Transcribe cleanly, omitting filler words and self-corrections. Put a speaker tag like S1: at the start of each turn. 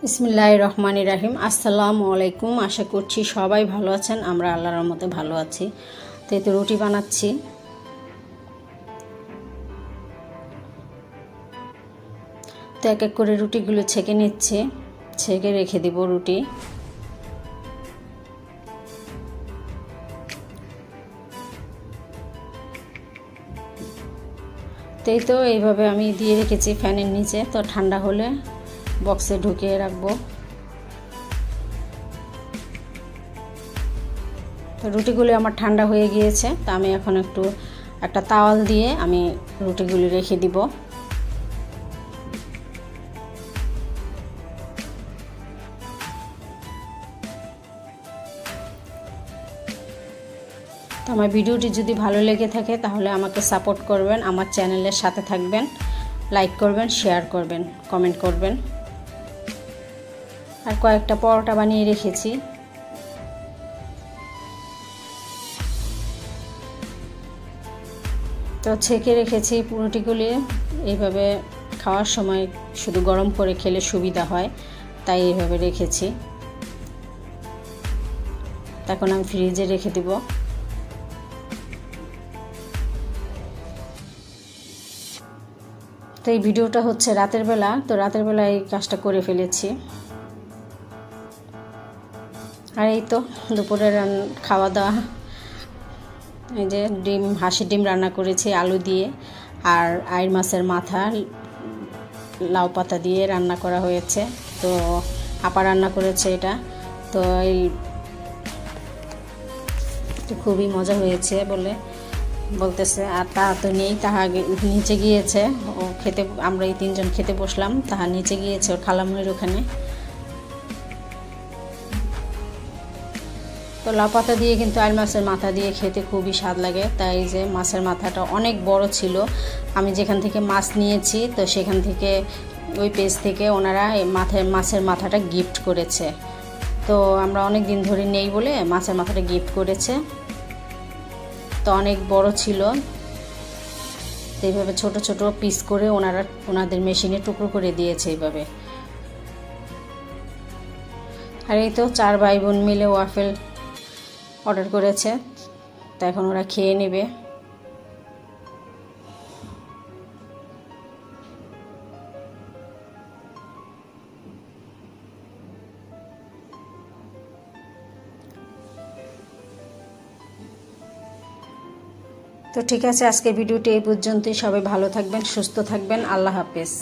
S1: বিসমিল্লাহির রহমানির রহিম। আসসালামু আলাইকুম। আশা করছি সবাই ভালো আছেন। আমরা আল্লাহর রহমতে ভালো আছি। তো এই তো রুটি বানাচ্ছি। তো এক এক করে রুটিগুলো ছেঁকে নিচ্ছি, ছেঁকে রেখে দিব রুটি। তাই তো এইভাবে আমি দিয়ে রেখেছি ফ্যানের নিচে। তো ঠান্ডা হলে বক্সে ঢুকিয়ে রাখবো। তো রুটিগুলি আমার ঠান্ডা হয়ে গিয়েছে। তো আমি এখন একটা তাওয়াল দিয়ে আমি রুটিগুলি রেখে দিব। তো আমার ভিডিওটি যদি ভালো লেগে থাকে তাহলে আমাকে সাপোর্ট করবেন, আমার চ্যানেলের সাথে থাকবেন, লাইক করবেন, শেয়ার করবেন, কমেন্ট করবেন। আর কয়েকটা পরোটা বানিয়ে রেখেছি। তো ছেঁকে রেখেছি রুটিগুলি। এইভাবে খাওয়ার সময় শুধু গরম করে খেলে সুবিধা হয়, তাই এইভাবে রেখেছি। এখন আমি ফ্রিজে রেখে দিব। তো এই ভিডিওটা হচ্ছে রাতের বেলা। তো রাতের বেলা এই কাজটা করে ফেলেছি। আর এই তো দুপুরের খাওয়া দাওয়া। এই যে হাঁসের ডিম রান্না করেছি আলু দিয়ে, আর আইড় মাছের মাথা লাউ পাতা দিয়ে রান্না করা হয়েছে। তো আপা রান্না করেছে এটা। তো এই খুবই মজা হয়েছে বলতেছে। আর তাহা তো নেই, তাহা নিচে গিয়েছে ও খেতে। আমরা এই তিনজন খেতে বসলাম, তাহা নিচে গিয়েছে ওর খালামুনির ওখানে। তো লাউ পাতা দিয়ে কিন্তু আইড় মাছের মাথা দিয়ে খেতে খুবই স্বাদ লাগে। তাই যে মাছের মাথাটা অনেক বড় ছিল। আমি যেখান থেকে মাছ নিয়েছি, তো সেখান থেকে ওই পেজ থেকে ওনারা মাছের মাথাটা গিফট করেছে। তো আমরা অনেক দিন ধরে নেই বলে মাছের মাথাটা গিফট করেছে। তো অনেক বড় ছিল। তো এইভাবে ছোট ছোট পিস করে ওনাদের মেশিনে টুকরো করে দিয়েছে এইভাবে। আর এই তো 4 ভাই বোন মিলে ওয়াফেল অর্ডার করেছে। তো এখন ওরা খেয়ে নেবে। তো ঠিক আছে, আজকের ভিডিওটি এই পর্যন্তই। সবাই ভালো থাকবেন, সুস্থ থাকবেন। আল্লাহ হাফেজ।